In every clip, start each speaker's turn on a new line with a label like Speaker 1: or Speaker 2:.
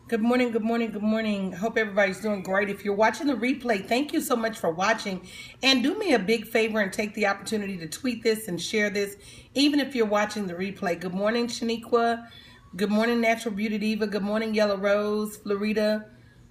Speaker 1: Good morning, good morning, good morning. Hope everybody's doing great. If you're watching the replay, thank you so much for watching. And do me a big favor and take the opportunity to tweet this and share this, even if you're watching the replay. Good morning, Shaniqua. Good morning, Natural Beauty Diva. Good morning, Yellow Rose, Florida.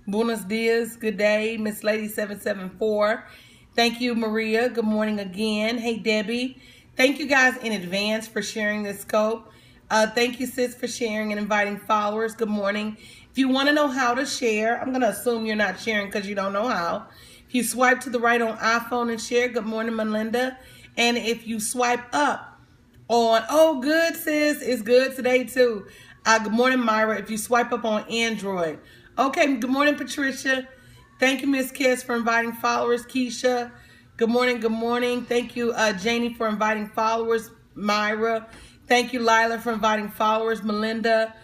Speaker 1: Buenos dias. Good day, Miss Lady 774. Thank you, Maria. Good morning again. Hey, Debbie. Thank you guys in advance for sharing this scope. Thank you, sis, for sharing and inviting followers. Good morning. If you want to know how to share, I'm going to assume you're not sharing because you don't know how. If you swipe to the right on iPhone and share, good morning, Melinda. And if you swipe up on, oh, good, sis, it's good today, too. Good morning, Myra, if you swipe up on Android. Okay, good morning, Patricia. Thank you, Miss Kiss, for inviting followers. Keisha, good morning, good morning. Thank you, Janie, for inviting followers. Myra, thank you, Lila, for inviting followers. Melinda,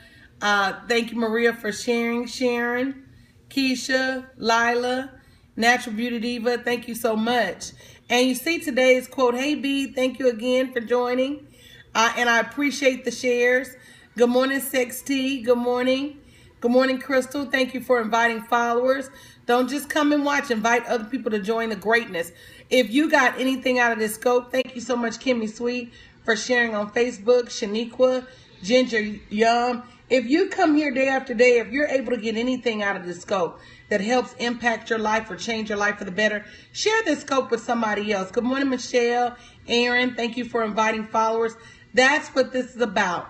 Speaker 1: thank you, Maria, for sharing. Sharon, Keisha, Lila, Natural Beauty Diva, thank you so much. And you see today's quote, hey, B, thank you again for joining. And I appreciate the shares. Good morning, Sex T. Good morning. Good morning, Crystal. Thank you for inviting followers. Don't just come and watch. Invite other people to join the greatness. If you got anything out of this scope, thank you so much, Kimmy Sweet, for sharing on Facebook. Shaniqua, Ginger Yum. If you come here day after day, if you're able to get anything out of this scope that helps impact your life or change your life for the better, share this scope with somebody else. Good morning, Michelle, Aaron. Thank you for inviting followers. That's what this is about.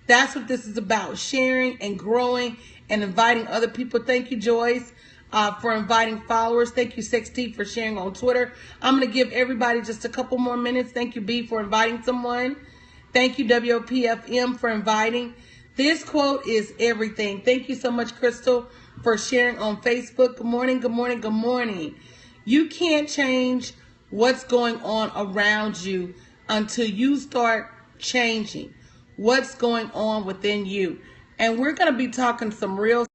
Speaker 1: That's what this is about, sharing and growing and inviting other people. Thank you, Joyce, for inviting followers. Thank you, Sexty, for sharing on Twitter. I'm going to give everybody just a couple more minutes. Thank you, B, for inviting someone. Thank you, WOPFM, for inviting. This quote is everything. Thank you so much, Crystal, for sharing on Facebook. Good morning, good morning, good morning. You can't change what's going on around you until you start changing what's going on within you. And we're going to be talking some real,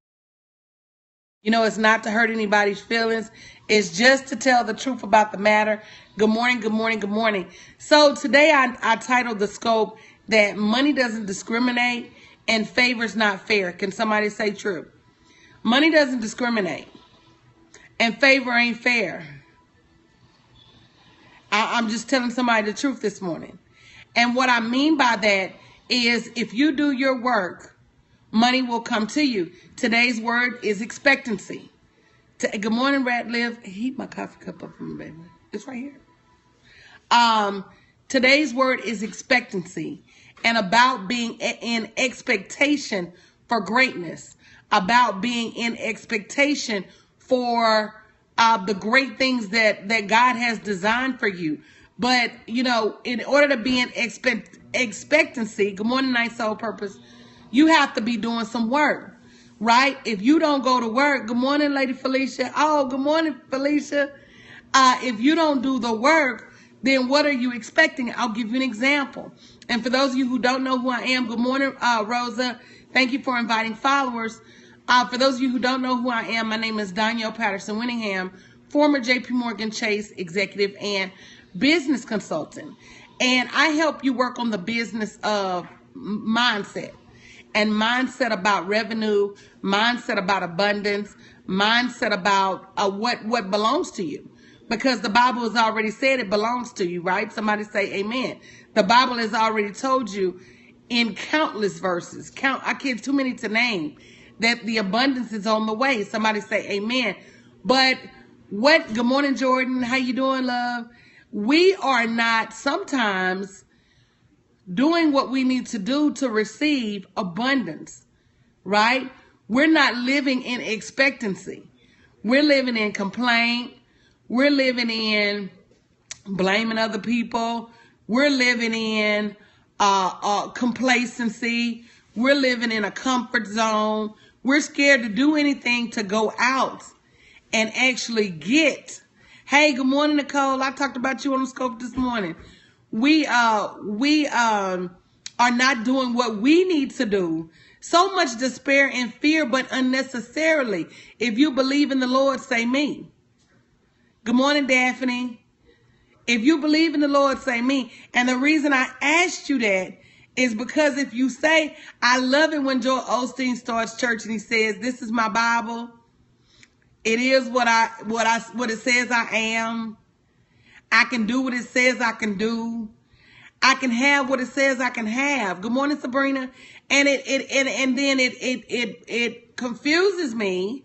Speaker 1: it's not to hurt anybody's feelings. It's just to tell the truth about the matter. Good morning, good morning, good morning. So today I titled the scope that money doesn't discriminate and favor's not fair. Can somebody say true? Money doesn't discriminate and favor ain't fair. I'm just telling somebody the truth this morning. And what I mean by that is if you do your work, money will come to you. Today's word is expectancy. Good morning, Ratliff. Heat my coffee cup up for me, baby. It's right here. Today's word is expectancy and about being in expectation for greatness, about being in expectation for the great things that God has designed for you. But, in order to be in expectancy, good morning, Night Soul Purpose, you have to be doing some work, right? If you don't go to work, good morning, Lady Felicia. Oh, good morning, Felicia. If you don't do the work, then what are you expecting? I'll give you an example. And for those of you who don't know who I am, good morning, Rosa. Thank you for inviting followers. For those of you who don't know who I am, my name is Danielle Patterson Winningham, former JP Morgan Chase executive and business consultant. And I help you work on the business of mindset and mindset about revenue, mindset about abundance, mindset about what belongs to you. Because the Bible has already said it belongs to you, right? Somebody say amen. The Bible has already told you in countless verses, I can't too many to name, that the abundance is on the way. Somebody say amen. But good morning, Jordan. How you doing, love? We are not sometimes doing what we need to do to receive abundance, right? We're not living in expectancy. We're living in complaint. We're living in blaming other people. We're living in complacency. We're living in a comfort zone. We're scared to do anything to go out and actually get. Hey, good morning, Nicole. I talked about you on the scope this morning. We are not doing what we need to do. So much despair and fear, but unnecessarily. If you believe in the Lord, say me. Good morning, Daphne. If you believe in the Lord, say me. And the reason I asked you that is because if you say, I love it when Joel Osteen starts church and he says, this is my Bible. It is what it says I am. I can do what it says I can do. I can have what it says I can have. Good morning, Sabrina. And it confuses me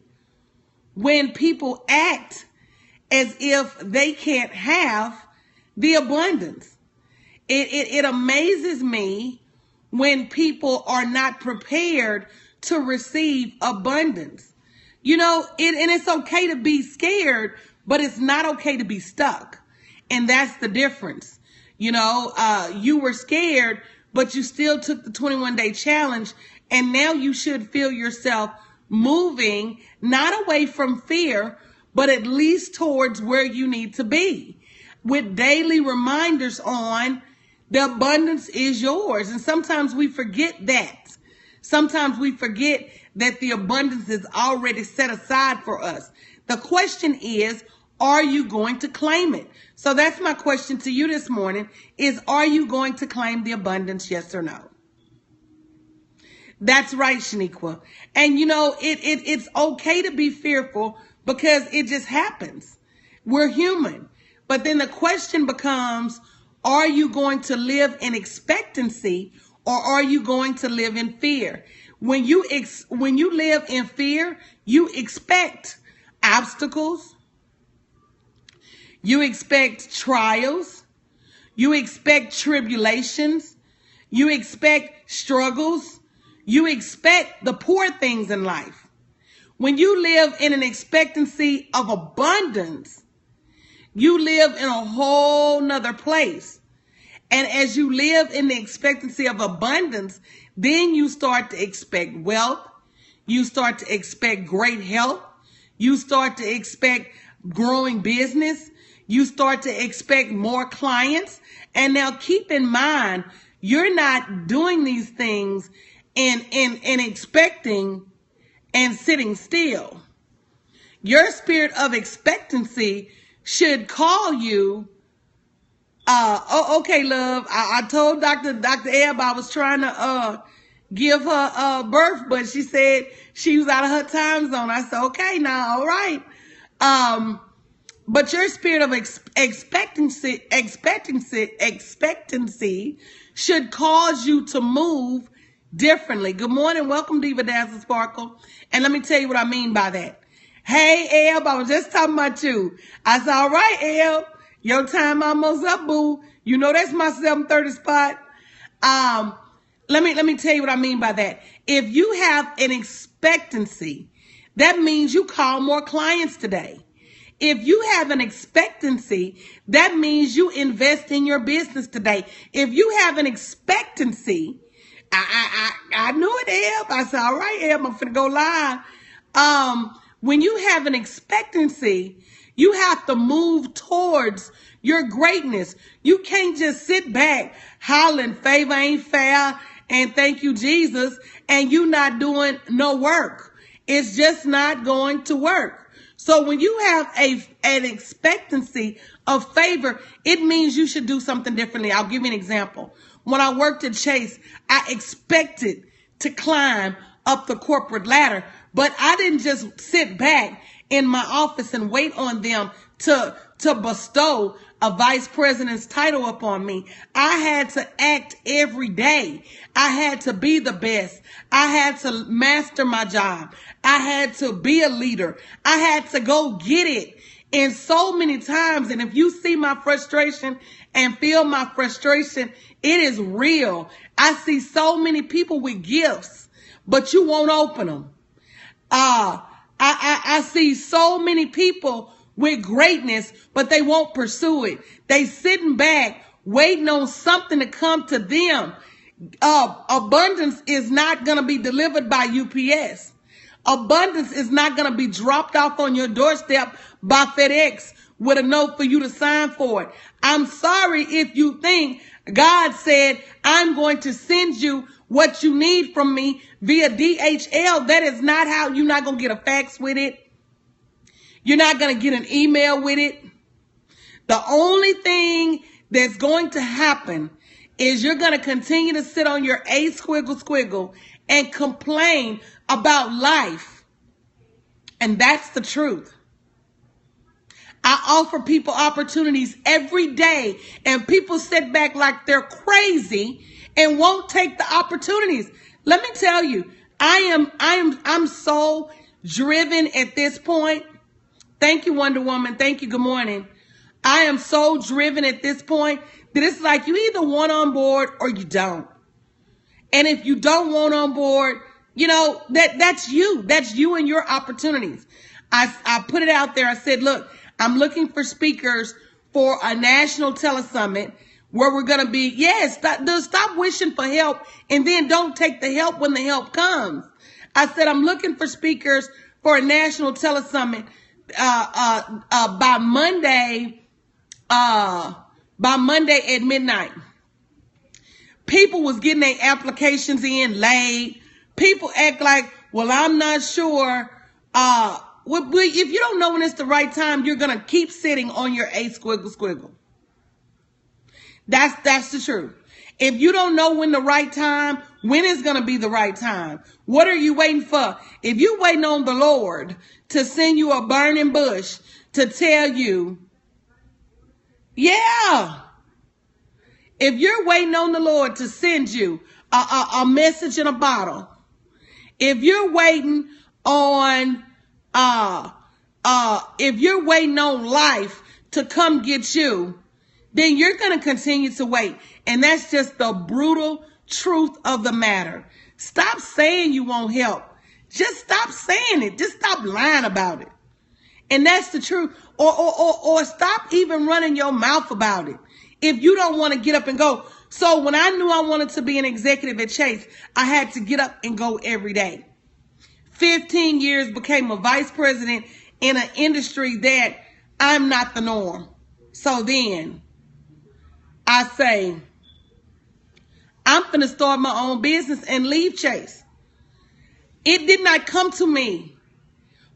Speaker 1: when people act as if they can't have the abundance. It amazes me when people are not prepared to receive abundance. You know, and it's okay to be scared, but it's not okay to be stuck. And that's the difference. You know, you were scared, but you still took the 21-day challenge. And now you should feel yourself moving, not away from fear, but at least towards where you need to be, with daily reminders on the abundance is yours. And sometimes we forget that. Sometimes we forget that the abundance is already set aside for us. The question is, are you going to claim it? So that's my question to you this morning is, are you going to claim the abundance? Yes or no? That's right, Shaniqua. And you know, it's okay to be fearful because it just happens. We're human. But then the question becomes, are you going to live in expectancy or are you going to live in fear? When you live in fear, you expect obstacles. You expect trials. You expect tribulations. You expect struggles. You expect the poor things in life. When you live in an expectancy of abundance, you live in a whole nother place. And as you live in the expectancy of abundance, then you start to expect wealth. You start to expect great health. You start to expect growing business. You start to expect more clients. And now keep in mind, you're not doing these things and expecting and sitting still. Your spirit of expectancy should call you. Okay, love. I told Dr. Ebb I was trying to give her birth, but she said she was out of her time zone. I said, okay, now, all right. But your spirit of expectancy should cause you to move differently. Good morning. Welcome, Diva Dazzle Sparkle. And let me tell you what I mean by that. Hey, Eb, I was just talking about you. I said, all right, Eb, your time almost up, boo. You know that's my 7:30 spot. Let me tell you what I mean by that. If you have an expectancy, that means you call more clients today. If you have an expectancy, that means you invest in your business today. If you have an expectancy, I knew it, Eb. I said, all right, Eb, I'm finna go live. When you have an expectancy, you have to move towards your greatness. You can't just sit back hollering, favor ain't fair, and thank you, Jesus, and you not doing no work. It's just not going to work. So when you have an expectancy of favor, it means you should do something differently. I'll give you an example. When I worked at Chase, I expected to climb up the corporate ladder, but I didn't just sit back in my office and wait on them to bestow a vice president's title upon me. I had to act every day. I had to be the best. I had to master my job. I had to be a leader. I had to go get it. And so many times, and if you see my frustration and feel my frustration, it is real. I see so many people with gifts, but you won't open them. I see so many people with greatness, but they won't pursue it. They sitting back, waiting on something to come to them. Abundance is not going to be delivered by UPS. Abundance is not going to be dropped off on your doorstep by FedEx with a note for you to sign for it. I'm sorry if you think God said, I'm going to send you what you need from me via DHL. That is not how. You're not going to get a fax with it. You're not going to get an email with it. The only thing that's going to happen is you're going to continue to sit on your A squiggle squiggle and complain about life. And that's the truth. I offer people opportunities every day, and people sit back like they're crazy and won't take the opportunities. Let me tell you, I'm so driven at this point. Thank you, Wonder Woman. Thank you. Good morning. I am so driven at this point that it's like you either want on board or you don't. And if you don't want on board, you know, that's you. That's you and your opportunities. I put it out there. I said, look, I'm looking for speakers for a national telesummit where we're going to be, yes, stop wishing for help and then don't take the help when the help comes. I said, I'm looking for speakers for a national telesummit by Monday at midnight. People was getting their applications in late. People act like, well, I'm not sure. If you don't know when it's the right time, you're going to keep sitting on your A squiggle squiggle. That's the truth. If you don't know when the right time, when is going to be the right time? What are you waiting for? If you're waiting on the Lord to send you a burning bush to tell you, yeah. If you're waiting on the Lord to send you a message in a bottle, if you're waiting on life to come get you, then you're going to continue to wait. And that's just the brutal truth of the matter. Stop saying you won't help. Just stop saying it. Just stop lying about it. And that's the truth. Or stop even running your mouth about it. If you don't want to get up and go. So when I knew I wanted to be an executive at Chase, I had to get up and go every day. 15 years became a vice president in an industry that I'm not the norm. So then I say, I'm going to start my own business and leave Chase. It did not come to me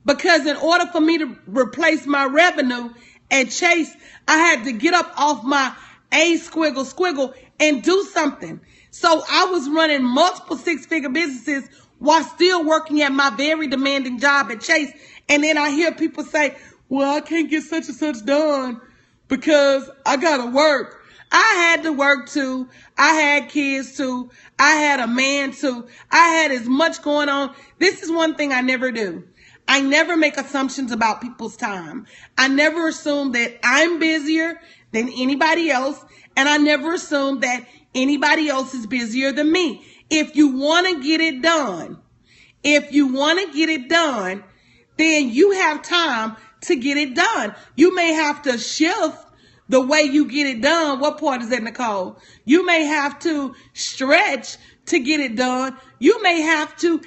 Speaker 1: because in order for me to replace my revenue at Chase, I had to get up off my A squiggle squiggle and do something. So I was running multiple six-figure businesses while still working at my very demanding job at Chase. And then I hear people say, well, I can't get such and such done because I got to work. I had to work too. I had kids too. I had a man too. I had as much going on. This is one thing I never do. I never make assumptions about people's time. I never assume that I'm busier than anybody else. And I never assume that anybody else is busier than me. If you want to get it done, then you have time to get it done. You may have to shift the way you get it done. What part is that, Nicole? You may have to stretch to get it done. You may have to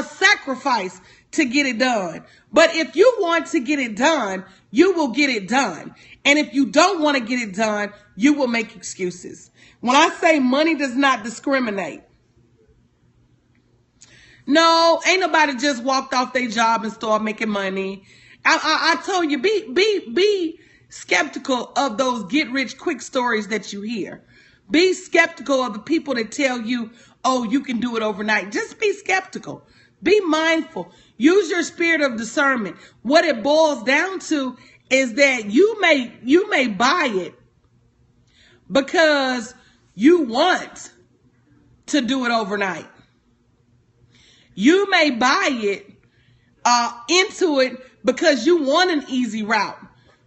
Speaker 1: sacrifice to get it done. But if you want to get it done, you will get it done. And if you don't want to get it done, you will make excuses. When I say money does not discriminate, no, ain't nobody just walked off their job and started making money. I told you, be skeptical of those get-rich-quick stories that you hear. Be skeptical of the people that tell you, oh, you can do it overnight. Just be skeptical. Be mindful. Use your spirit of discernment. What it boils down to is that you may buy it because you want to do it overnight. You may buy it into it because you want an easy route.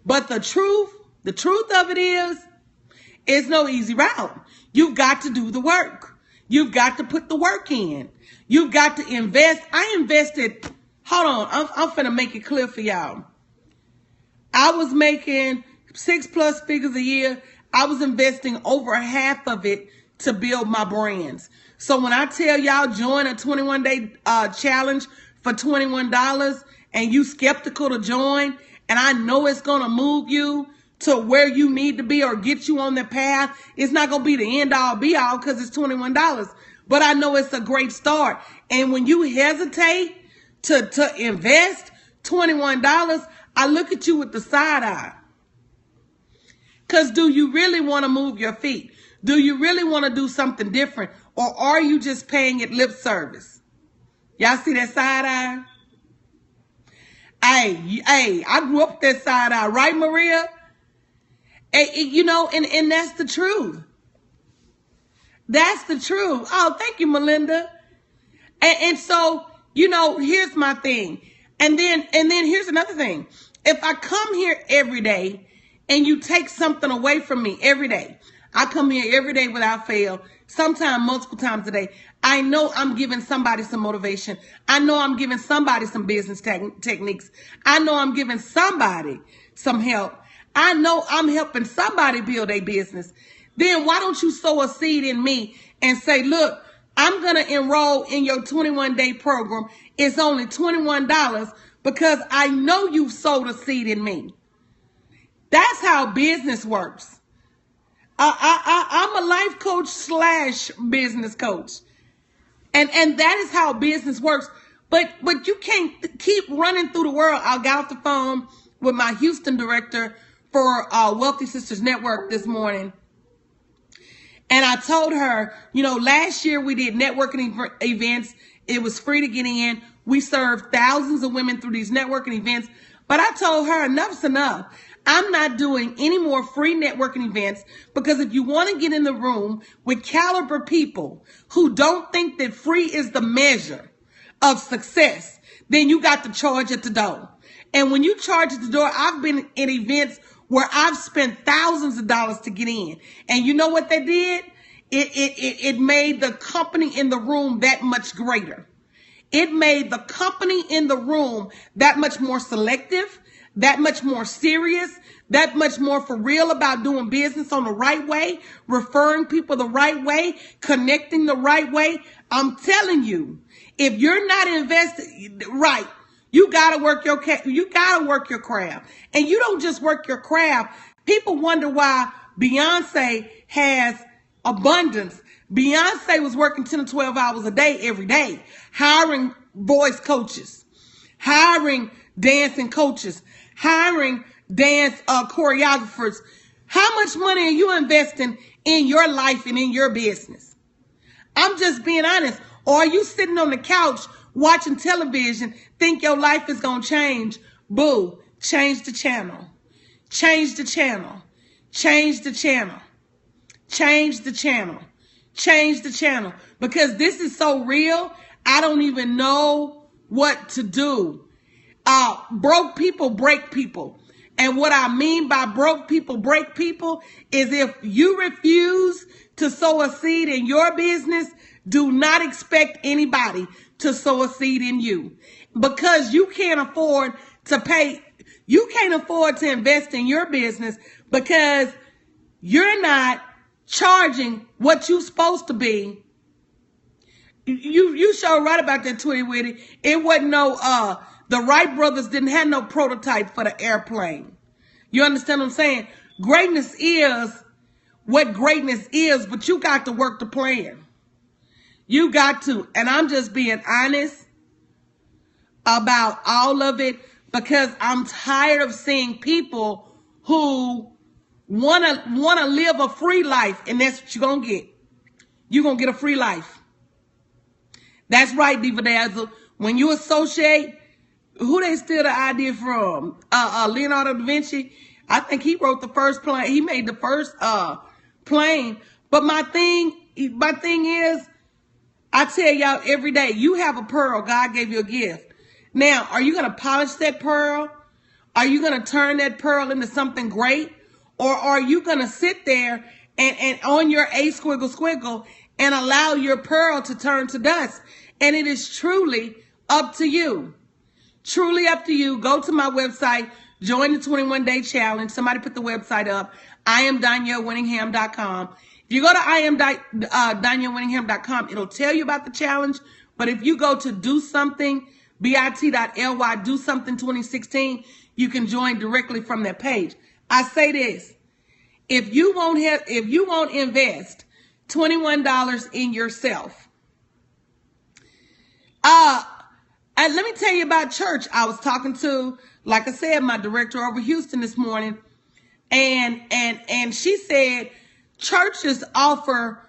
Speaker 1: But the truth of it is, it's no easy route. You've got to do the work. You've got to put the work in. You've got to invest. I invested, hold on, I'm finna make it clear for y'all. I was making 6+ figures a year. I was investing over half of it to build my brands. So when I tell y'all join a 21-day challenge for $21 and you skeptical to join, and I know it's going to move you to where you need to be or get you on the path, it's not going to be the end all be all because it's $21. But I know it's a great start. And when you hesitate to invest $21, I look at you with the side eye. Because do you really want to move your feet? Do you really want to do something different, or are you just paying it lip service? Y'all see that side eye? Hey, I grew up with that side eye, right, Maria? Hey, you know, and that's the truth. That's the truth. Oh, thank you, Melinda. And so, you know, here's my thing. And then here's another thing. If I come here every day and you take something away from me every day, I come here every day without fail, sometimes multiple times a day. I know I'm giving somebody some motivation. I know I'm giving somebody some business techniques. I know I'm giving somebody some help. I know I'm helping somebody build a business. Then why don't you sow a seed in me and say, look, I'm going to enroll in your 21-day program. It's only $21 because I know you've sowed a seed in me. That's how business works. I'm a life coach / business coach. And that is how business works. But you can't keep running through the world. I got off the phone with my Houston director for Wealthy Sisters Network this morning. And I told her, you know, last year we did networking events. It was free to get in. We served thousands of women through these networking events. But I told her enough's enough. I'm not doing any more free networking events because if you want to get in the room with caliber people who don't think that free is the measure of success, then you got to charge at the door. And when you charge at the door, I've been in events where I've spent thousands of dollars to get in. And you know what they did? It made the company in the room that much greater. It made the company in the room that much more selective, that much more serious, that much more for real about doing business on the right way, referring people the right way, connecting the right way. I'm telling you, if you're not invested right, you gotta work your craft. And you don't just work your craft. People wonder why Beyonce has abundance. Beyonce was working 10 to 12 hours a day every day, hiring voice coaches, hiring dancing coaches, hiring dance choreographers. How much money are you investing in your life and in your business? I'm just being honest. Or are you sitting on the couch watching television, think your life is going to change? Boo. Change the channel. Change the channel. Change the channel. Change the channel. Change the channel. Because this is so real, I don't even know what to do. Broke people break people. And what I mean by broke people break people is if you refuse to sow a seed in your business, do not expect anybody to sow a seed in you. Because you can't afford to pay, you can't afford to invest in your business because you're not charging what you're supposed to be. You sure right about that, Twitty Witty. It wasn't no, the Wright brothers didn't have no prototype for the airplane. You understand what I'm saying? Greatness is what greatness is, but you got to work the plan. You got to. And I'm just being honest about all of it because I'm tired of seeing people who wanna live a free life, and that's what you're gonna get. You're gonna get a free life. That's right, Diva Dazzle. When you associate, who they steal the idea from? Leonardo da Vinci. I think he wrote the first plane. He made the first plane. But my thing is, I tell y'all every day, you have a pearl. God gave you a gift. Now, are you going to polish that pearl? Are you going to turn that pearl into something great? Or are you going to sit there and on your A squiggle and allow your pearl to turn to dust? And it is truly up to you. Truly up to you. Go to my website. Join the 21-day challenge. Somebody put the website up. IamDanielleWinningham.com. If you go to IamDanielleWinningham.com, it'll tell you about the challenge. But if you go to do something, bit.ly, do something 2016, you can join directly from that page. I say this. If you won't invest $21 in yourself, and let me tell you about church. I was talking to, like I said, my director over Houston this morning, and she said Churches offer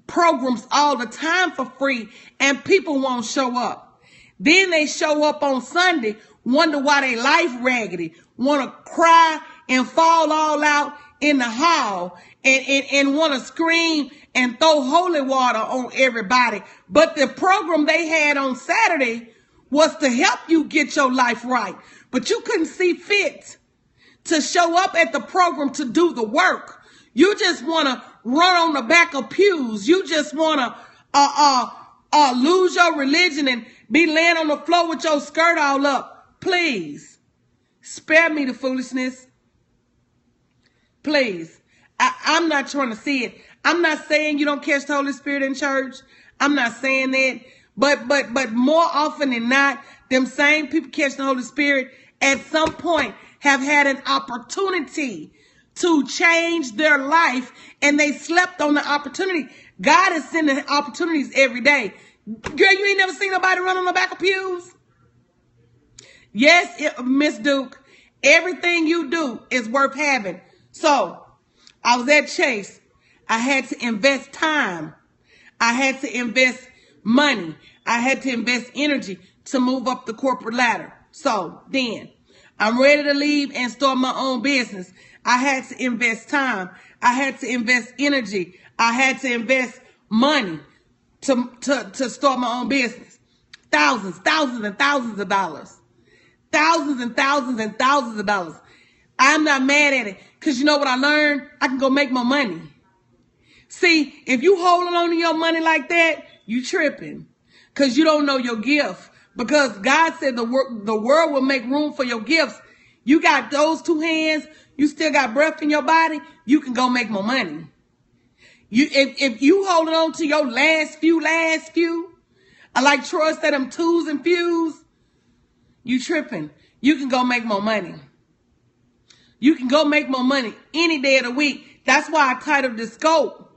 Speaker 1: programs all the time for free, and people won't show up. Then they show up on Sunday, wonder why they life raggedy, want to cry and fall all out in the hall, and want to scream and throw holy water on everybody. But the program they had on Saturday was to help you get your life right. But you couldn't see fit to show up at the program to do the work. You just want to run on the back of pews. You just want to lose your religion and be laying on the floor with your skirt all up. Please, spare me the foolishness. Please. I'm not trying to see it. I'm not saying you don't catch the Holy Spirit in church. I'm not saying that. But more often than not, them same people catch the Holy Spirit at some point have had an opportunity to change their life, and they slept on the opportunity. God is sending opportunities every day. Girl, you ain't never seen nobody run on the back of pews? Yes, Miss Duke, everything you do is worth having. So, I was at Chase. I had to invest time. I had to invest money. I had to invest energy to move up the corporate ladder. So, then, I'm ready to leave and start my own business. I had to invest time. I had to invest energy. I had to invest money to start my own business. Thousands and thousands of dollars. Thousands and thousands and thousands of dollars. I'm not mad at it, because you know what I learned? I can go make more money. See, if you holding on to your money like that, you tripping, because you don't know your gift. Because God said the world will make room for your gifts. You got those two hands, you still got breath in your body, you can go make more money. If you holding on to your last few, I like Troy said, them twos and fews, you tripping. You can go make more money. You can go make more money any day of the week. That's why I titled this scope,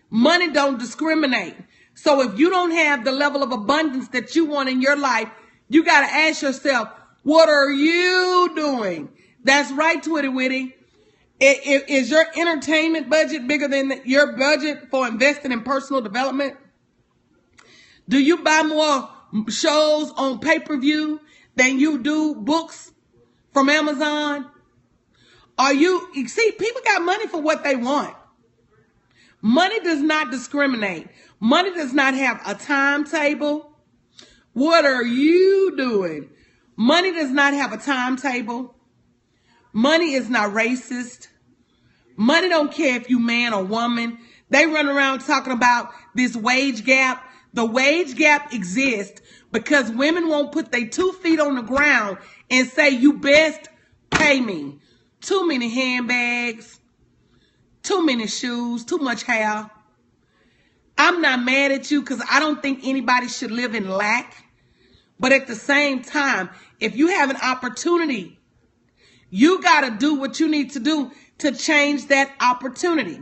Speaker 1: Money Don't Discriminate. So if you don't have the level of abundance that you want in your life, you got to ask yourself, what are you doing? That's right, Twitty Witty. Is your entertainment budget bigger than your budget for investing in personal development? Do you buy more shows on pay-per-view than you do books from Amazon? See, people got money for what they want. Money does not discriminate. Money does not have a timetable. What are you doing? Money does not have a timetable. Money is not racist. Money don't care if you man or woman. They run around talking about this wage gap. The wage gap exists because women won't put their 2 feet on the ground and say, you best pay me. Too many handbags, too many shoes, too much hair. I'm not mad at you, because I don't think anybody should live in lack. But at the same time, if you have an opportunity, you got to do what you need to do to change that opportunity.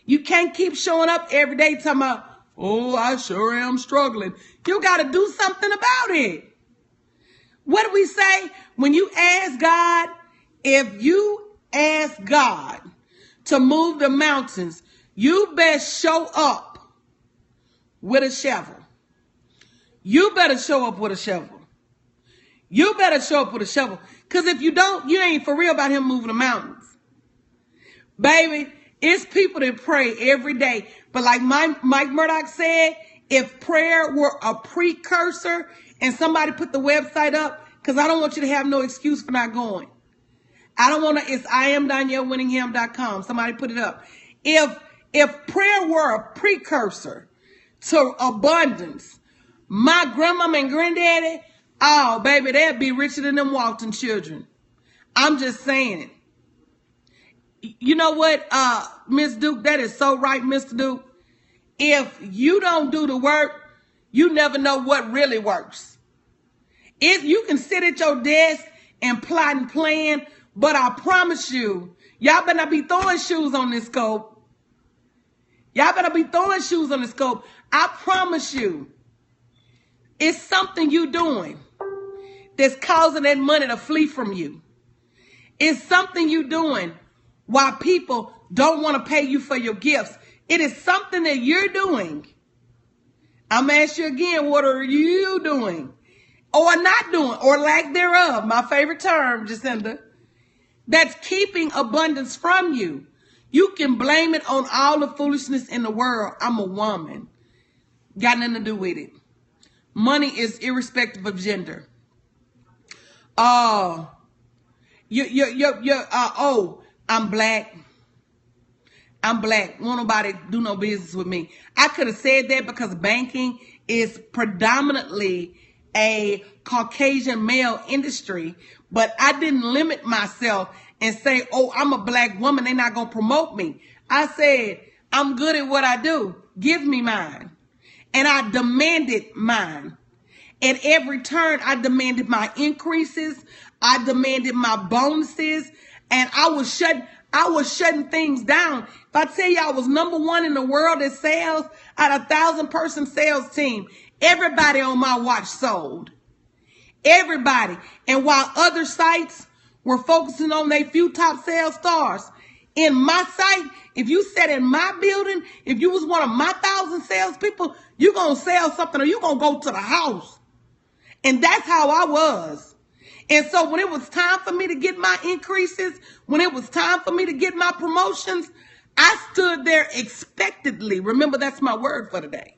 Speaker 1: You can't keep showing up every day talking about, oh, I sure am struggling. You got to do something about it. What do we say? When you ask God, if you ask God to move the mountains, you best show up with a shovel. You better show up with a shovel. You better show up with a shovel. Because if you don't, you ain't for real about him moving the mountains. Baby, it's people that pray every day. But like Mike Murdoch said, if prayer were a precursor, and somebody put the website up, because I don't want you to have no excuse for not going. I don't want to, it's IamDanielleWinningham.com. Somebody put it up. If prayer were a precursor to abundance, my grandmama and granddaddy, oh, baby, they'd be richer than them Walton children. I'm just saying it. You know what, Miss Duke, that is so right, Mr. Duke. If you don't do the work, you never know what really works. If you can sit at your desk and plot and plan, but I promise you, y'all better not be throwing shoes on this scope. Y'all better be throwing shoes on the scope. I promise you, it's something you doing that's causing that money to flee from you. It's something you doing while people don't want to pay you for your gifts. It is something that you're doing. I'm going to ask you again, what are you doing? Or not doing, or lack thereof, my favorite term, Jacinda, that's keeping abundance from you. You can blame it on all the foolishness in the world. I'm a woman. Got nothing to do with it. Money is irrespective of gender. I'm black. I'm black. Won't nobody do no business with me. I could have said that because banking is predominantly a Caucasian male industry, but I didn't limit myself and say, oh, I'm a black woman, they're not going to promote me. I said, I'm good at what I do. Give me mine. And I demanded mine. At every turn, I demanded my increases. I demanded my bonuses. And I was shutting things down. If I tell you I was #1 in the world at sales, out of 1,000-person sales team, everybody on my watch sold. Everybody. And while other sites were focusing on their few top sales stars, in my site, if you sat in my building, if you was one of my 1,000 salespeople, you're going to sell something or you're going to go to the house. And that's how I was. And so when it was time for me to get my increases, when it was time for me to get my promotions, I stood there expectantly. Remember, that's my word for today.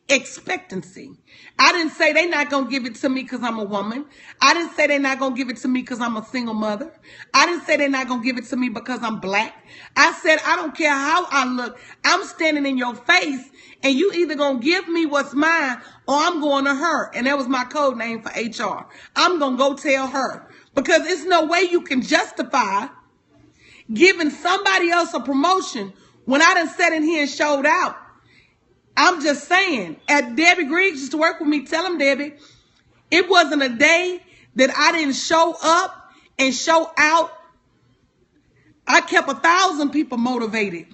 Speaker 1: Expectancy. I didn't say they're not going to give it to me because I'm a woman. I didn't say they're not going to give it to me because I'm a single mother. I didn't say they're not going to give it to me because I'm black. I said, I don't care how I look. I'm standing in your face and you either going to give me what's mine or I'm going to her. And that was my code name for HR. I'm going to go tell her because there's no way you can justify giving somebody else a promotion when I done sat in here and showed out. I'm just saying, at Debbie Griggs used to work with me, tell him, Debbie, it wasn't a day that I didn't show up and show out. I kept 1,000 people motivated.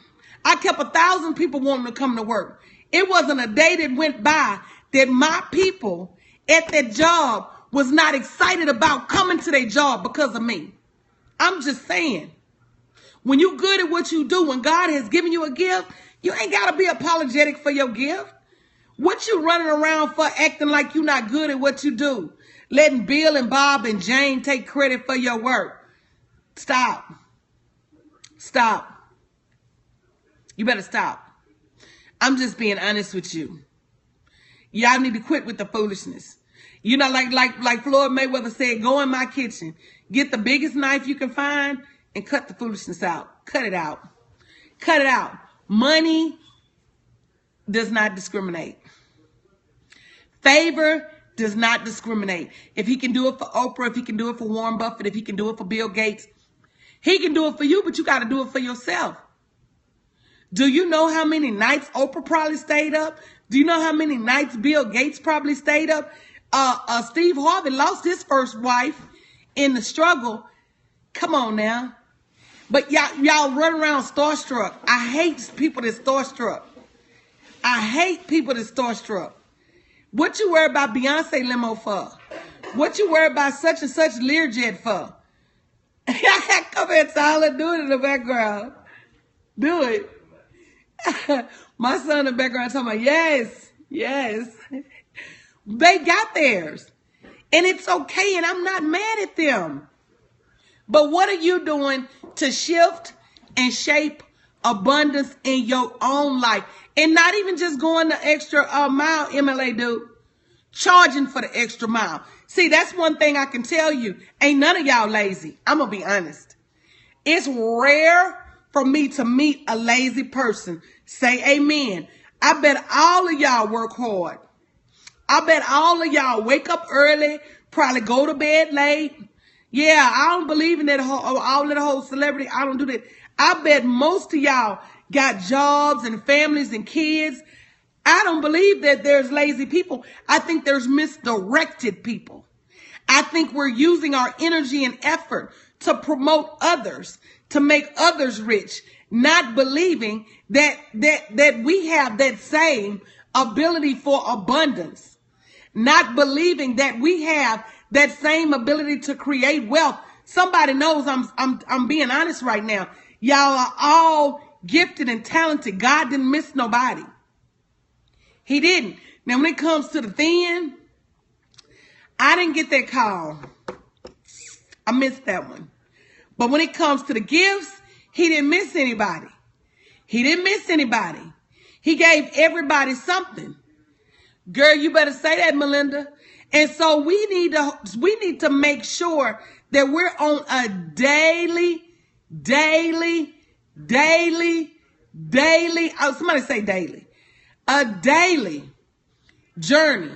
Speaker 1: I kept 1,000 people wanting to come to work. It wasn't a day that went by that my people at that job was not excited about coming to their job because of me. I'm just saying, when you're good at what you do, when God has given you a gift, you ain't got to be apologetic for your gift. What you running around for acting like you're not good at what you do? Letting Bill and Bob and Jane take credit for your work. Stop. Stop. You better stop. I'm just being honest with you. Y'all need to quit with the foolishness. You know, like Floyd Mayweather said, go in my kitchen. Get the biggest knife you can find and cut the foolishness out. Cut it out. Cut it out. Money does not discriminate. Favor does not discriminate. If he can do it for Oprah, if he can do it for Warren Buffett, if he can do it for Bill Gates, he can do it for you, but you got to do it for yourself. Do you know how many nights Oprah probably stayed up? Do you know how many nights Bill Gates probably stayed up? Steve Harvey lost his first wife in the struggle. Come on now. But y'all run around starstruck. I hate people that starstruck. I hate people that starstruck. What you worry about Beyonce limo for? What you worry about such and such Learjet for? Come here, Tyler. Do it in the background. Do it. My son in the background talking about, yes, yes. They got theirs. And it's okay, and I'm not mad at them. But what are you doing to shift and shape abundance in your own life? And not even just going the extra mile, MLA dude. Charging for the extra mile. See, that's one thing I can tell you. Ain't none of y'all lazy. I'm going to be honest. It's rare for me to meet a lazy person. Say amen. I bet all of y'all work hard. I bet all of y'all wake up early, probably go to bed late. Yeah, I don't believe in that all of the whole celebrity. I don't do that. I bet most of y'all got jobs and families and kids. I don't believe that there's lazy people. I think there's misdirected people. I think we're using our energy and effort to promote others, to make others rich, not believing that we have that same ability for abundance, not believing that we have that same ability to create wealth. Somebody knows I'm being honest right now. Y'all are all gifted and talented. God didn't miss nobody. He didn't. Now, when it comes to the thin, I didn't get that call. I missed that one. But when it comes to the gifts, he didn't miss anybody. He didn't miss anybody. He gave everybody something. Girl, you better say that, Melinda. And so we need to make sure that we're on a daily, somebody say daily, a daily journey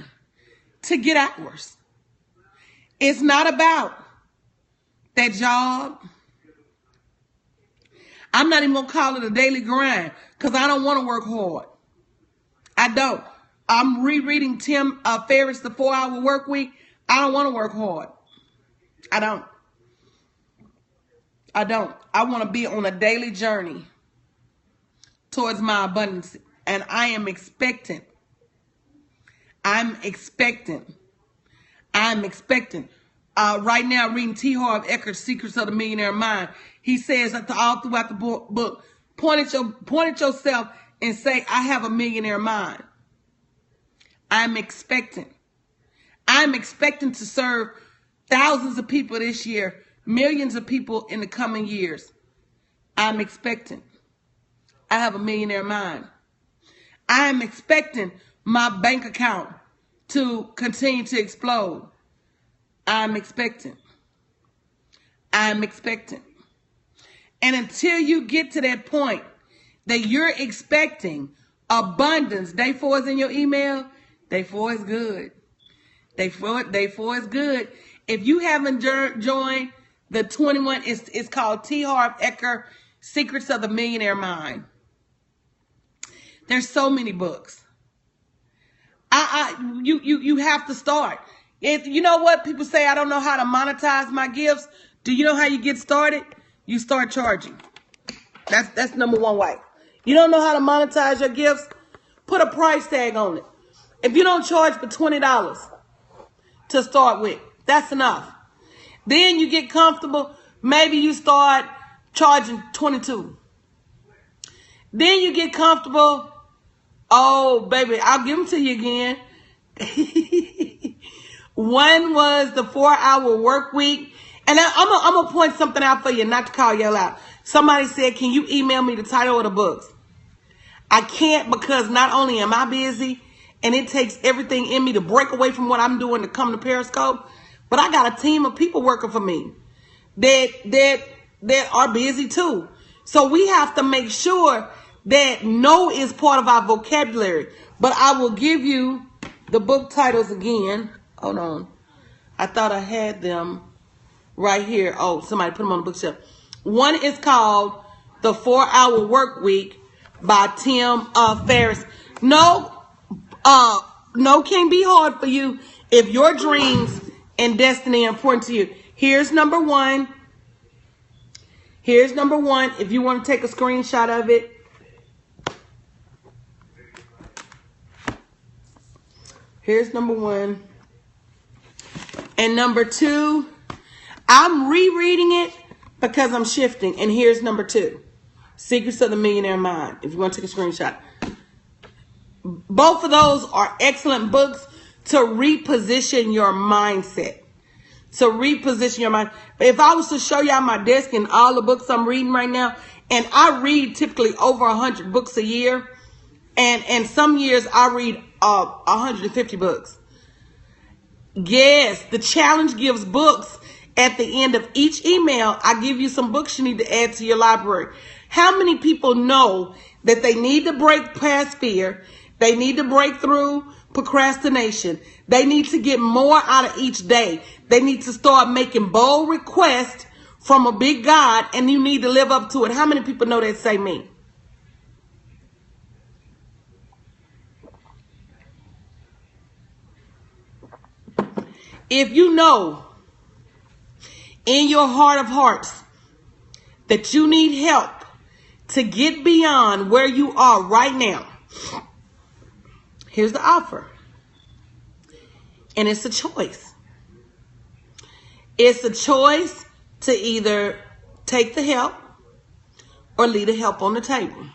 Speaker 1: to get ours. It's not about that job. I'm not even going to call it a daily grind because I don't want to work hard. I don't. I'm rereading Tim Ferriss' The 4-Hour Workweek. I don't want to work hard. I don't. I want to be on a daily journey towards my abundance. And I am expectant. I'm expectant. Right now, reading T. Harv Eker's Secrets of the Millionaire Mind. He says that all throughout the book, point at yourself and say, I have a millionaire mind. I'm expectant. I'm expecting to serve thousands of people this year, millions of people in the coming years. I'm expectant. I have a millionaire mind. I am expecting my bank account to continue to explode. I'm expectant. I'm expectant. And until you get to that point that you're expecting abundance, day 4 is in your email. Day 4 is good. Day four is good. If you haven't joined the 21, it's called T. Harv Eker, Secrets of the Millionaire Mind. There's so many books. You have to start. If you know what people say, I don't know how to monetize my gifts. Do you know how you get started? You start charging. That's number one way. You don't know how to monetize your gifts? Put a price tag on it. If you don't charge for $20 to start with, that's enough. Then you get comfortable. Maybe you start charging $22. Then you get comfortable. Oh, baby, I'll give them to you again. One was the 4-Hour Workweek. And I'm going to point something out for you, not to call y'all out. Somebody said, can you email me the title of the books? I can't, because not only am I busy, and it takes everything in me to break away from what I'm doing to come to Periscope, but I got a team of people working for me that are busy too. So we have to make sure that no is part of our vocabulary. But I will give you the book titles again. Hold on. I thought I had them right here. Oh, somebody put them on the bookshelf. One is called The 4-Hour Workweek by Tim Ferriss. No can be hard for you if your dreams and destiny are important to you. Here's number one. If you want to take a screenshot of it. Here's number one. And number 2, I'm rereading it because I'm shifting. And here's number 2. Secrets of the Millionaire Mind. If you want to take a screenshot. Both of those are excellent books to reposition your mindset. To reposition your mind. If I was to show y'all my desk and all the books I'm reading right now, and I read typically over 100 books a year, and some years I read 150 books. Yes, the challenge gives books. At the end of each email, I give you some books you need to add to your library. How many people know that they need to break past fear? They need to break through procrastination. They need to get more out of each day. They need to start making bold requests from a big God, and you need to live up to it. How many people know that? Say me. If you know in your heart of hearts that you need help to get beyond where you are right now, here's the offer. And it's a choice. It's a choice to either take the help or leave the help on the table.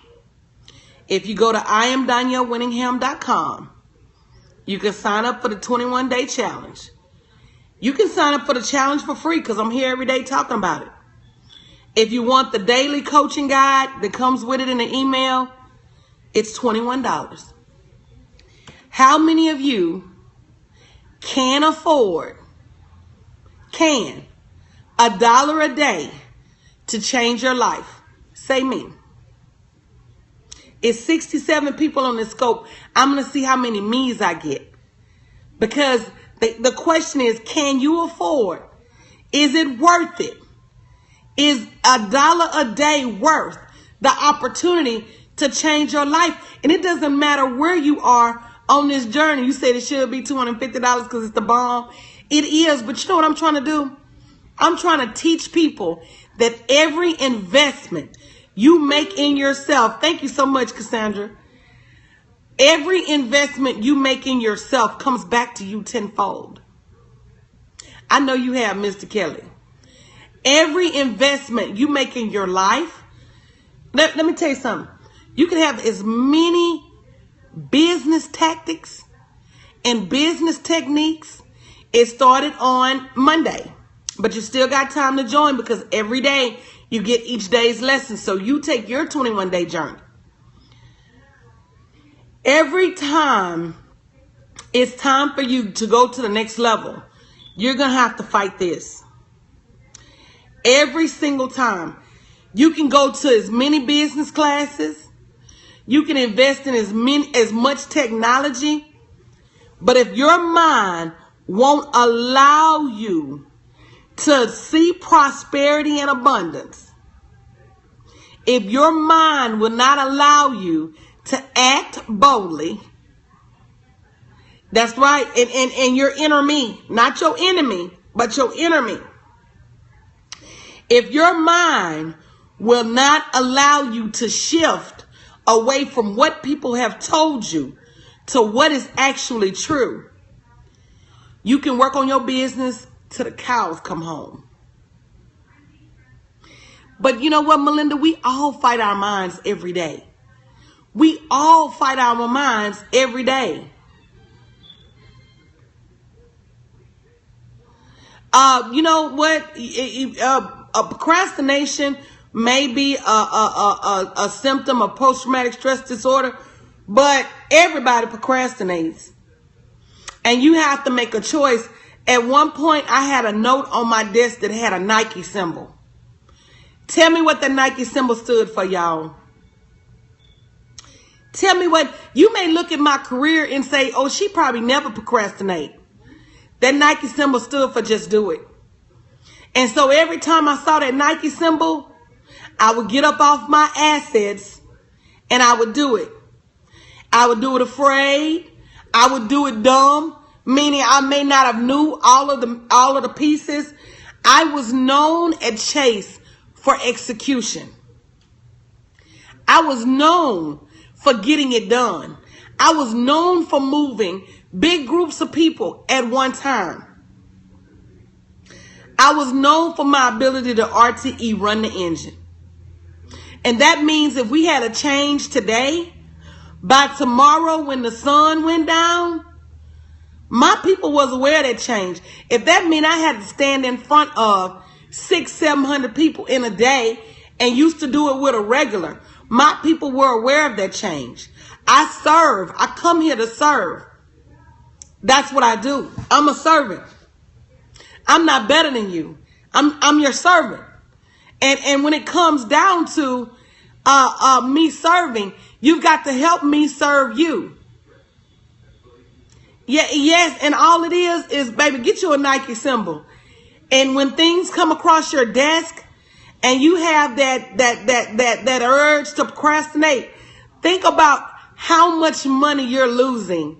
Speaker 1: If you go to IamDanielleWinningham.com, you can sign up for the 21-day challenge. You can sign up for the challenge for free because I'm here every day talking about it. If you want the daily coaching guide that comes with it in an email, it's $21. How many of you can afford, $1 a day to change your life? Say me. It's 67 people on this scope. I'm going to see how many me's I get. Because the question is, can you afford? Is it worth it? Is $1 a day worth the opportunity to change your life? And it doesn't matter where you are on this journey. You said it should be $250 because it's the bomb. It is, but you know what I'm trying to do? I'm trying to teach people that every investment you make in yourself, thank you so much, Cassandra. Every investment you make in yourself comes back to you tenfold. I know you have, Mr. Kelly. Every investment you make in your life, let me tell you something. You can have as many business tactics and business techniques. It started on Monday, but you still got time to join because every day you get each day's lesson. So you take your 21-day journey. Every time it's time for you to go to the next level, you're going to have to fight this. Every single time. You can go to as many business classes. You can invest in as much technology. But if your mind won't allow you to see prosperity and abundance, if your mind will not allow you to act boldly, that's right, and your inner me, not your enemy, but your inner me. If your mind will not allow you to shift away from what people have told you to what is actually true, you can work on your business till the cows come home. But you know what, Melinda? We all fight our minds every day. We all fight our minds every day. You know what? Procrastination may be a symptom of post-traumatic stress disorder, but everybody procrastinates. And you have to make a choice. At one point, I had a note on my desk that had a Nike symbol. Tell me what the Nike symbol stood for, y'all. Tell me what. You may look at my career and say, oh, she probably never procrastinate. That Nike symbol stood for just do it. And so every time I saw that Nike symbol, I would get up off my assets and I would do it. I would do it afraid. I would do it dumb, meaning I may not have knew all of the pieces. I was known at Chase for execution. I was known for getting it done. I was known for moving big groups of people at one time. I was known for my ability to RTE, run the engine. And that means if we had a change today, by tomorrow when the sun went down, my people was aware of that change. If that mean I had to stand in front of 600-700 people in a day and used to do it with a regular, my people were aware of that change. I serve. I come here to serve. That's what I do. I'm a servant. I'm not better than you. I'm your servant. And when it comes down to me serving, you've got to help me serve you. Yeah, yes, and all it is baby, get you a Nike symbol. And when things come across your desk and you have that urge to procrastinate, think about how much money you're losing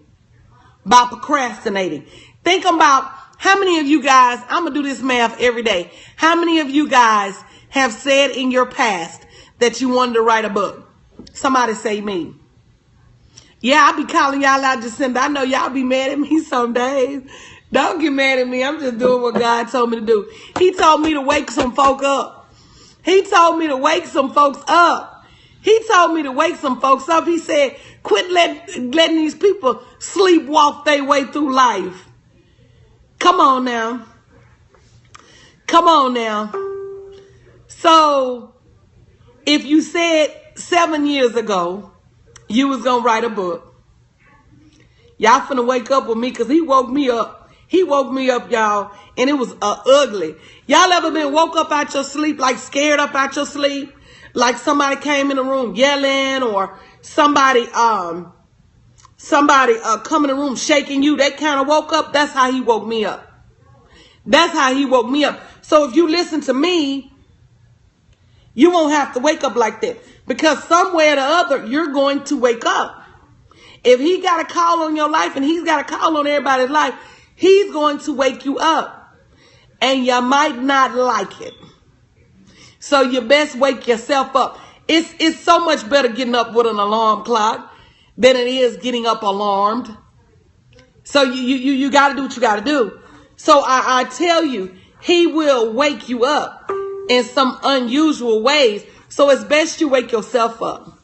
Speaker 1: by procrastinating. Think about how many of you guys, I'm going to do this math every day. How many of you guys have said in your past that you wanted to write a book? Somebody say me. Yeah, I be calling y'all out December. I know y'all be mad at me some days. Don't get mad at me. I'm just doing what God told me to do. He told me to wake some folk up. He told me to wake some folks up. He told me to wake some folks up. He said, quit letting these people sleepwalk their way through life. Come on now. Come on now. So, if you said 7 years ago you was going to write a book, y'all finna wake up with me because he woke me up. He woke me up, y'all, and it was ugly. Y'all ever been woke up out your sleep, like scared up out your sleep? Like somebody came in the room yelling, or somebody come in the room shaking you. That kind of woke up. That's how he woke me up. That's how he woke me up. So if you listen to me, you won't have to wake up like that. Because somewhere or the other, you're going to wake up. If he got a call on your life and he's got a call on everybody's life, he's going to wake you up. And you might not like it. So you best wake yourself up. It's so much better getting up with an alarm clock than it is getting up alarmed. So you got to do what you got to do. So I tell you, he will wake you up in some unusual ways. So it's best you wake yourself up.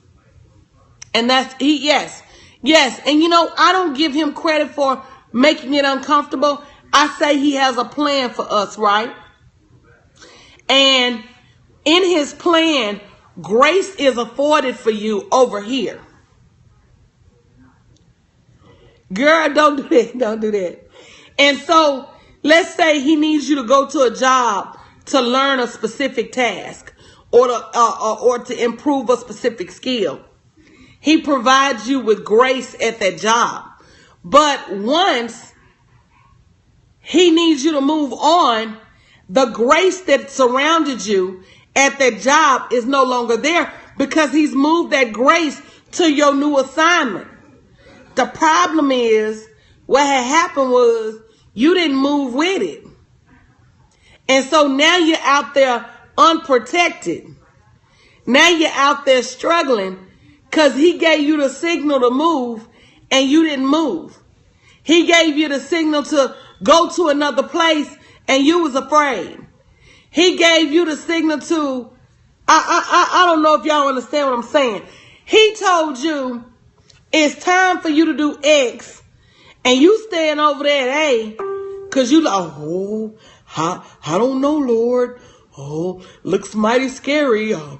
Speaker 1: And yes. And you know, I don't give him credit for making it uncomfortable. I say he has a plan for us, right? And in his plan, grace is afforded for you over here. Girl, don't do that. Don't do that. And so let's say he needs you to go to a job to learn a specific task or to improve a specific skill. He provides you with grace at that job. But once he needs you to move on, the grace that surrounded you at that job is no longer there because he's moved that grace to your new assignment. The problem is what had happened was you didn't move with it. And so now you're out there unprotected. Now you're out there struggling because he gave you the signal to move and you didn't move. He gave you the signal to go to another place and you was afraid. He gave you the signal to, I don't know if y'all understand what I'm saying. He told you it's time for you to do X and you staying over there at A because you like, oh, I don't know, Lord. Oh, looks mighty scary. I'm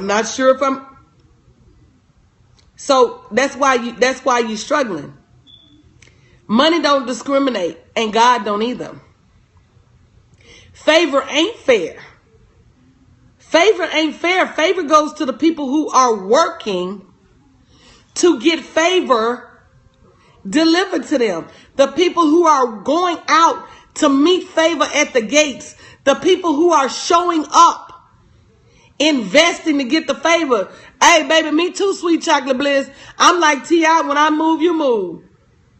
Speaker 1: not sure if I'm. So that's why you're struggling. Money don't discriminate and God don't either. Favor ain't fair. Favor ain't fair. Favor goes to the people who are working to get favor delivered to them. The people who are going out to meet favor at the gates. The people who are showing up, investing to get the favor. Hey, baby, me too, sweet chocolate bliss. I'm like T.I. When I move, you move.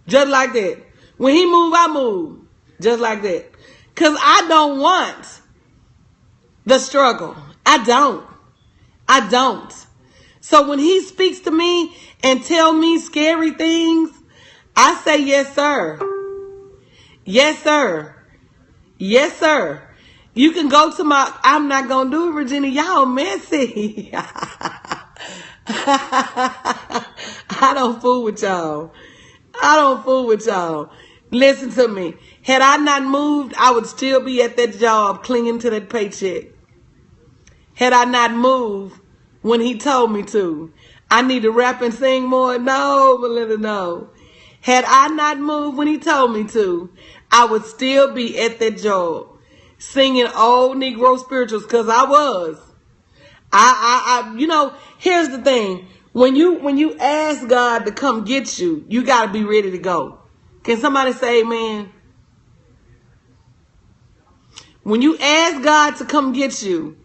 Speaker 1: Just like that. When he move, I move. Just like that. Because I don't want the struggle. I don't. So when he speaks to me and tell me scary things, I say, yes, sir. Yes, sir. Yes, sir. You can go to I'm not going to do it, Regina. Y'all messy. I don't fool with y'all. Listen to me. Had I not moved, I would still be at that job clinging to that paycheck. Had I not moved when he told me to. I need to rap and sing more. No, Melinda, no. Had I not moved when he told me to, I would still be at that job singing old Negro spirituals because I was. You know, here's the thing. When you ask God to come get you, you got to be ready to go. Can somebody say amen? When you ask God to come get you,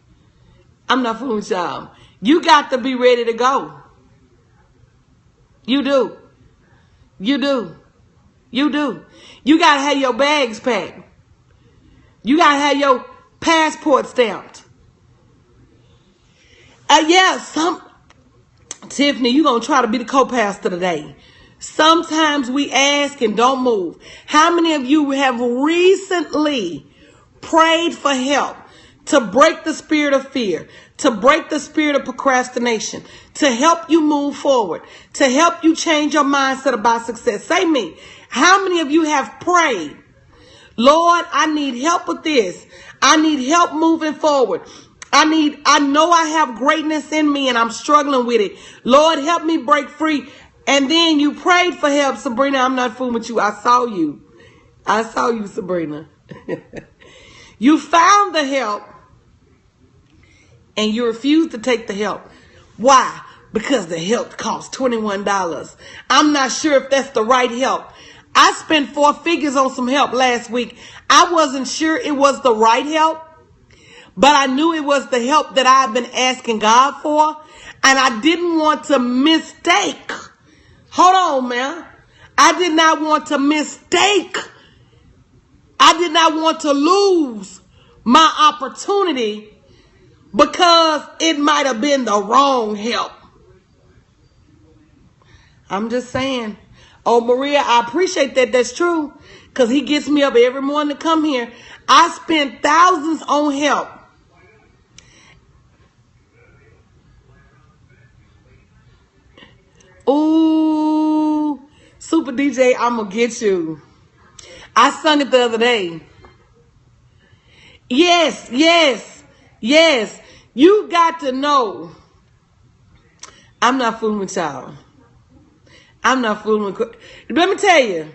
Speaker 1: I'm not fooling with y'all. You got to be ready to go. You do. You got to have your bags packed. You got to have your passport stamped. Tiffany, you're going to try to be the co-pastor today. Sometimes we ask and don't move. How many of you have recently prayed for help to break the spirit of fear, to break the spirit of procrastination, to help you move forward, to help you change your mindset about success. Say me, how many of you have prayed, Lord, I need help with this. I need help moving forward. I know I have greatness in me and I'm struggling with it. Lord, help me break free. And then you prayed for help, Sabrina. I'm not fooling with you. I saw you. I saw you, Sabrina. You found the help and you refused to take the help. Why? Because the help costs $21. I'm not sure if that's the right help. I spent 4 figures on some help last week. I wasn't sure it was the right help, but I knew it was the help that I've been asking God for. And I didn't want to mistake. Hold on, man. I did not want to mistake. I did not want to lose my opportunity because it might have been the wrong help. I'm just saying. Oh, Maria, I appreciate that. That's true. Because he gets me up every morning to come here. I spent thousands on help. Ooh, Super DJ, I'm going to get you. I sung it the other day. Yes, yes, yes. You got to know. I'm not fooling with y'all. I'm not fooling with. Let me tell you.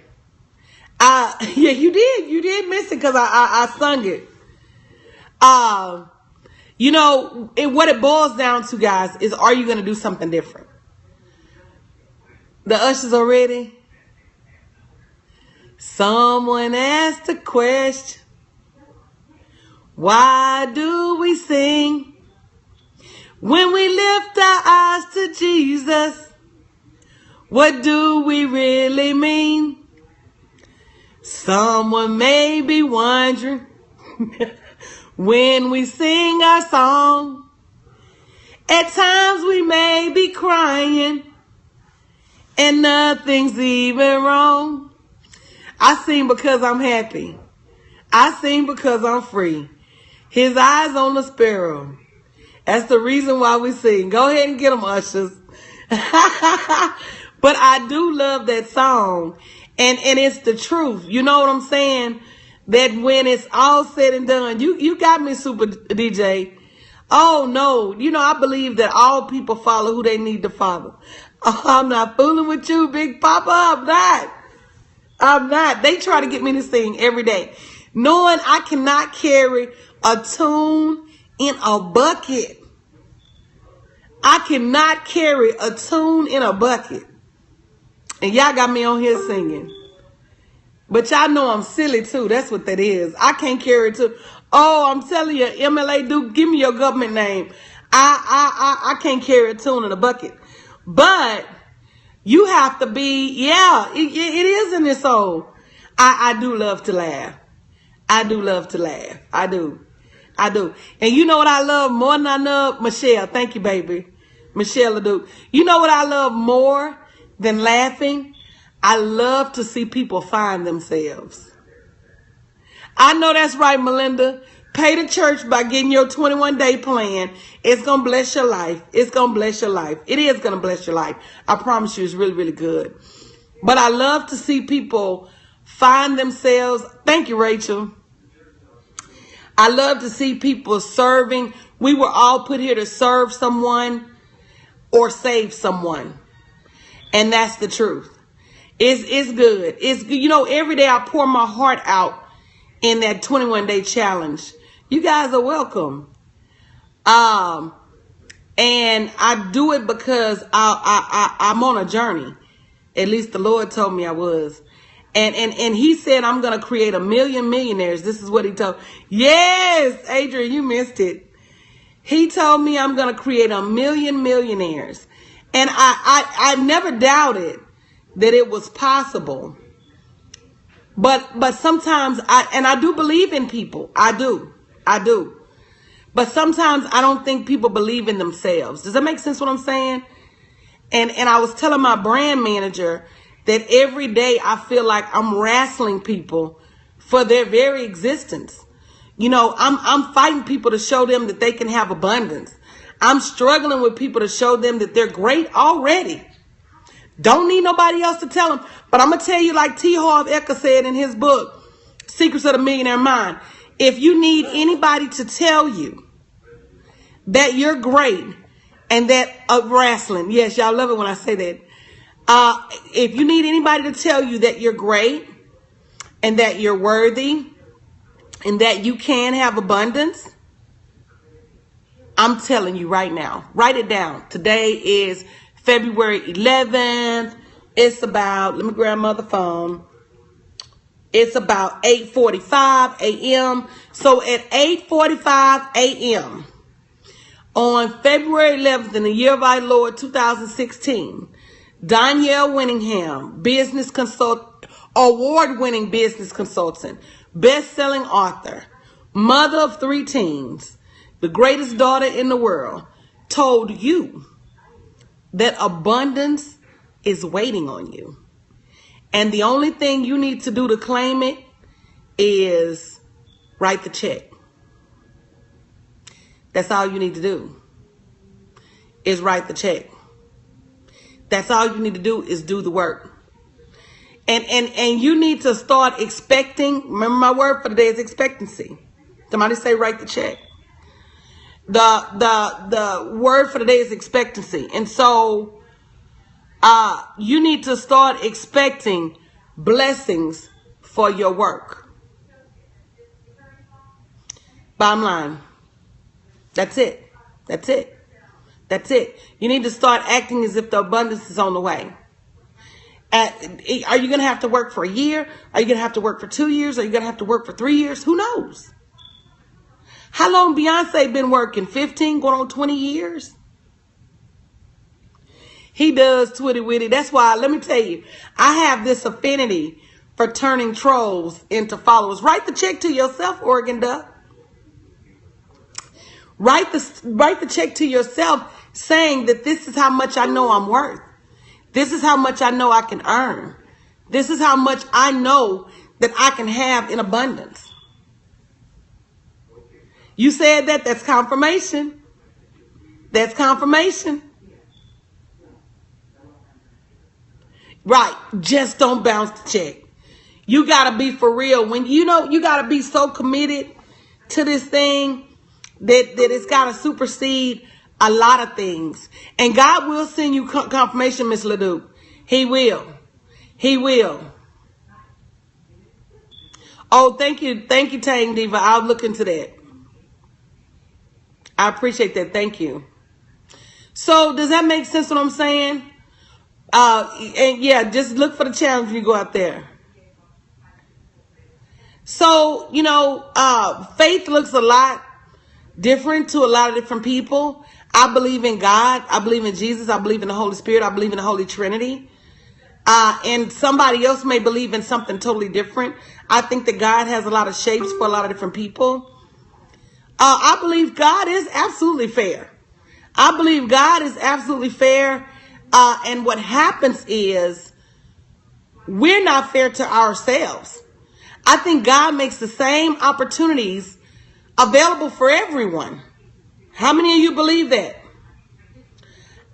Speaker 1: Yeah, you did miss it because I sung it. You know, what it boils down to, guys, is are you going to do something different? The ushers are ready. Someone asked a question. Why do we sing when we lift our eyes to Jesus? What do we really mean? Someone may be wondering when we sing our song. At times we may be crying and nothing's even wrong. I sing because I'm happy. I sing because I'm free. His eyes on the sparrow. That's the reason why we sing. Go ahead and get them, ushers. But I do love that song. And it's the truth. You know what I'm saying? That when it's all said and done, you got me, Super DJ. Oh, no. You know, I believe that all people follow who they need to follow. Oh, I'm not fooling with you, Big Papa. I'm not. They try to get me to sing every day. Knowing I cannot carry a tune in a bucket. I cannot carry a tune in a bucket. And y'all got me on here singing. But y'all know I'm silly too. That's what that is. I can't carry it too. Oh, I'm telling you, MLA Duke, give me your government name. I can't carry a tune in a bucket. But you have to be, yeah, it is in this soul. I do love to laugh. I do love to laugh. I do. And you know what I love more than I love? Michelle. Thank you, baby. Michelle Duke. You know what I love more than laughing? I love to see people find themselves. I know that's right, Melinda. Pay the church by getting your 21-day plan. It's going to bless your life. It's going to bless your life. It is going to bless your life. I promise you it's really, really good. But I love to see people find themselves. Thank you, Rachel. I love to see people serving. We were all put here to serve someone or save someone. And that's the truth. It's good. It's good. You know, every day I pour my heart out in that 21-day challenge. You guys are welcome. And I do it because I'm on a journey. At least the Lord told me I was. And he said, I'm going to create 1 million millionaires. This is what he told. Yes, Adrian, you missed it. He told me I'm going to create 1 million millionaires. And I never doubted that it was possible. But sometimes I do believe in people. I do. But sometimes I don't think people believe in themselves. Does that make sense what I'm saying? And I was telling my brand manager that every day I feel like I'm wrestling people for their very existence. You know, I'm fighting people to show them that they can have abundance. I'm struggling with people to show them that they're great already. Don't need nobody else to tell them. But I'm going to tell you, like T. Harv Eker said in his book, Secrets of the Millionaire Mind, if you need anybody to tell you that you're great and that wrestling, yes, y'all love it when I say that. If you need anybody to tell you that you're great and that you're worthy and that you can have abundance, I'm telling you right now, write it down. Today is February 11th. It's about, let me grab my other phone. It's about 8:45 a.m. So at 8:45 a.m. on February 11th in the year of our Lord 2016, Danielle Winningham, award-winning business consultant, best-selling author, mother of 3 teens, the greatest daughter in the world, told you that abundance is waiting on you. And the only thing you need to do to claim it is write the check. That's all you need to do is write the check. That's all you need to do is do the work. And you need to start expecting. Remember, my word for the day is expectancy. Somebody say write the check. The word for the day is expectancy. And so you need to start expecting blessings for your work. Bottom line. That's it. That's it. That's it. You need to start acting as if the abundance is on the way. Are you going to have to work for a year? Are you going to have to work for 2 years? Are you going to have to work for 3 years? Who knows? How long Beyonce been working? 15, going on 20 years? He does twitty witty. That's why, let me tell you, I have this affinity for turning trolls into followers. Write the check to yourself, Oregon Duck. Write the check to yourself saying that this is how much I know I'm worth. This is how much I know I can earn. This is how much I know that I can have in abundance. You said that, that's confirmation. That's confirmation. Right. Just don't bounce the check. You got to be for real. When you know, you got to be so committed to this thing that it's got to supersede a lot of things. And God will send you confirmation, Miss LaDuke. He will. He will. Oh, thank you. Thank you, Tang Diva. I'll look into that. I appreciate that. Thank you. So does that make sense what I'm saying? And yeah, just look for the challenge when you go out there. So, you know, faith looks a lot different to a lot of different people. I believe in God. I believe in Jesus. I believe in the Holy Spirit. I believe in the Holy Trinity. And somebody else may believe in something totally different. I think that God has a lot of shapes for a lot of different people. I believe God is absolutely fair. I believe God is absolutely fair. And what happens is we're not fair to ourselves. I think God makes the same opportunities available for everyone. How many of you believe that?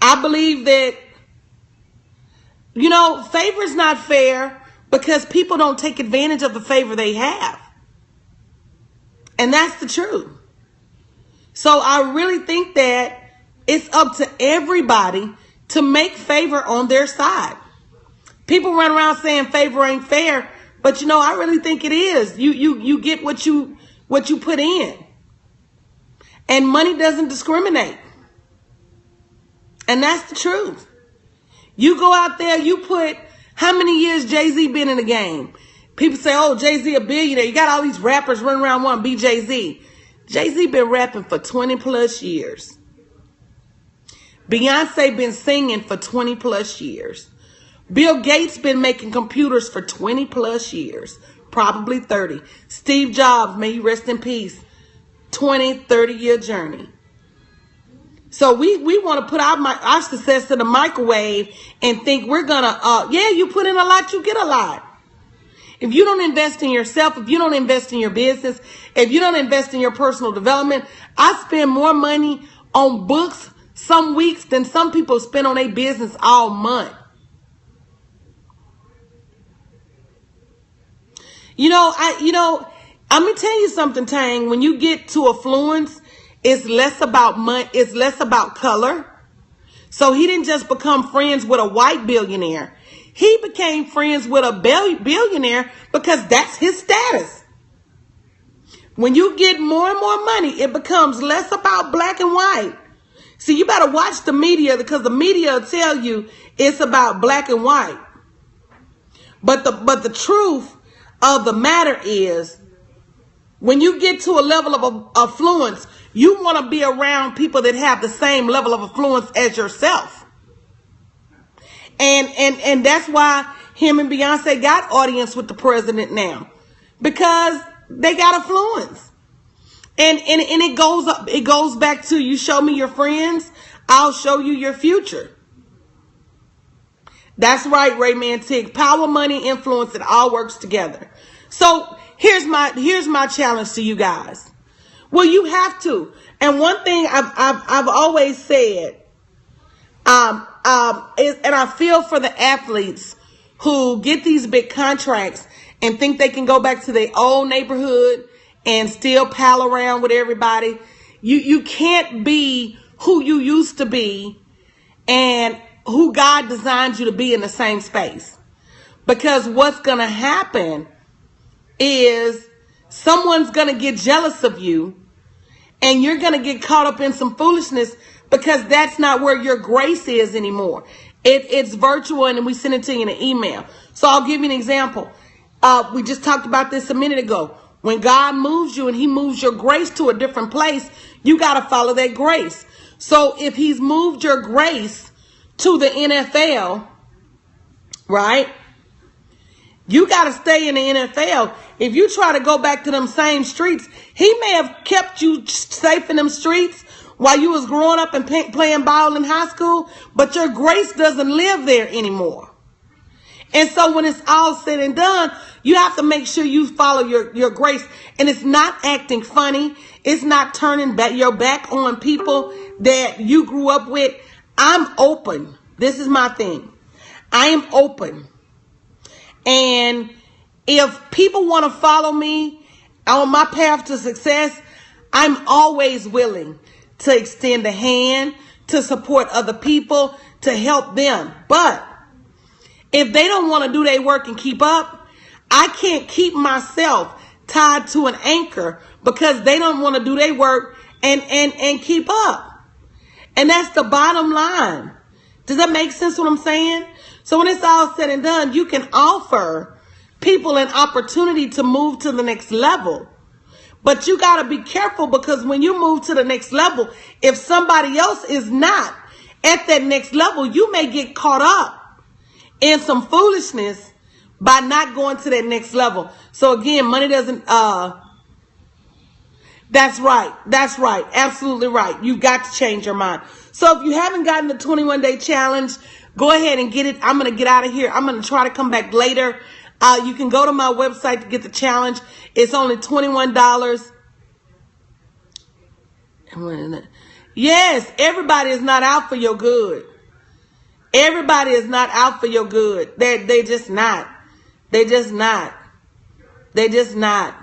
Speaker 1: I believe that, you know, favor is not fair because people don't take advantage of the favor they have. And that's the truth. So I really think that it's up to everybody to make favor on their side. People run around saying favor ain't fair, but you know, I really think it is. You get what you put in. And money doesn't discriminate. And that's the truth. You go out there, you put, how many years Jay-Z been in the game? People say, oh, Jay-Z a billionaire. You got all these rappers running around wanting to be Jay-Z. Jay-Z been rapping for 20 plus years. Beyonce been singing for 20 plus years. Bill Gates been making computers for 20 plus years, probably 30. Steve Jobs, may he rest in peace, 20, 30-year journey. So we want to put our success in the microwave and think we're going to, yeah, you put in a lot, you get a lot. If you don't invest in yourself, if you don't invest in your business, if you don't invest in your personal development, I spend more money on books some weeks than some people spend on their business all month. I'm gonna tell you something, Tang. When you get to affluence, it's less about money, it's less about color. So he didn't just become friends with a white billionaire. He became friends with a billionaire because that's his status. When you get more and more money, it becomes less about black and white. See, you better watch the media, because the media will tell you it's about black and white. But the truth of the matter is, when you get to a level of affluence, you want to be around people that have the same level of affluence as yourself. And that's why him and Beyonce got audience with the president now, because they got affluence. And it goes back to, you show me your friends, I'll show you your future. That's right, Rayman Tig. Power, money, influence, it all works together. So here's my challenge to you guys. Well, you have to. And one thing I've always said, and I feel for the athletes who get these big contracts and think they can go back to their old neighborhood and still pal around with everybody. You can't be who you used to be and who God designed you to be in the same space. Because what's going to happen is someone's going to get jealous of you, and you're going to get caught up in some foolishness, because that's not where your grace is anymore. It's virtual, and we send it to you in an email. So I'll give you an example. We just talked about this a minute ago. When God moves you and he moves your grace to a different place, you got to follow that grace. So if he's moved your grace to the NFL, right? You got to stay in the NFL. If you try to go back to them same streets, he may have kept you safe in them streets while you was growing up and playing ball in high school, but your grace doesn't live there anymore. And so when it's all said and done, you have to make sure you follow your grace. And it's not acting funny. It's not turning your back on people that you grew up with. I'm open. This is my thing. I am open. And if people want to follow me on my path to success, I'm always willing to extend a hand, to support other people, to help them. But if they don't want to do their work and keep up, I can't keep myself tied to an anchor because they don't want to do their work and keep up. And that's the bottom line. Does that make sense what I'm saying? So when it's all said and done, you can offer people an opportunity to move to the next level. But you got to be careful, because when you move to the next level, if somebody else is not at that next level, you may get caught up in some foolishness by not going to that next level. So again, money doesn't, that's right. That's right. Absolutely right. You've got to change your mind. So if you haven't gotten the 21-day challenge, go ahead and get it. I'm going to get out of here. I'm going to try to come back later. You can go to my website to get the challenge. It's only $21. Yes, everybody is not out for your good. Everybody is not out for your good. They just not. They just not. They just not.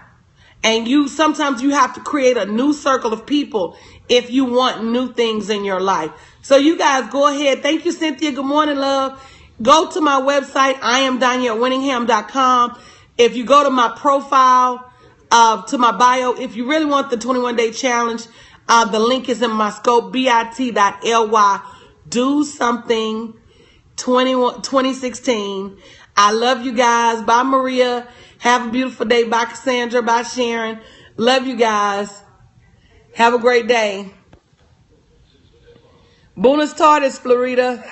Speaker 1: And sometimes you have to create a new circle of people if you want new things in your life. So you guys go ahead. Thank you, Cynthia. Good morning, love. Go to my website, IamDanielleWinningham.com. If you go to my profile, to my bio, if you really want the 21-day challenge, the link is in my scope, bit.ly. Do something 2016. I love you guys. Bye, Maria. Have a beautiful day. Bye, Cassandra. Bye, Sharon. Love you guys. Have a great day. Buenas tardes, Florida.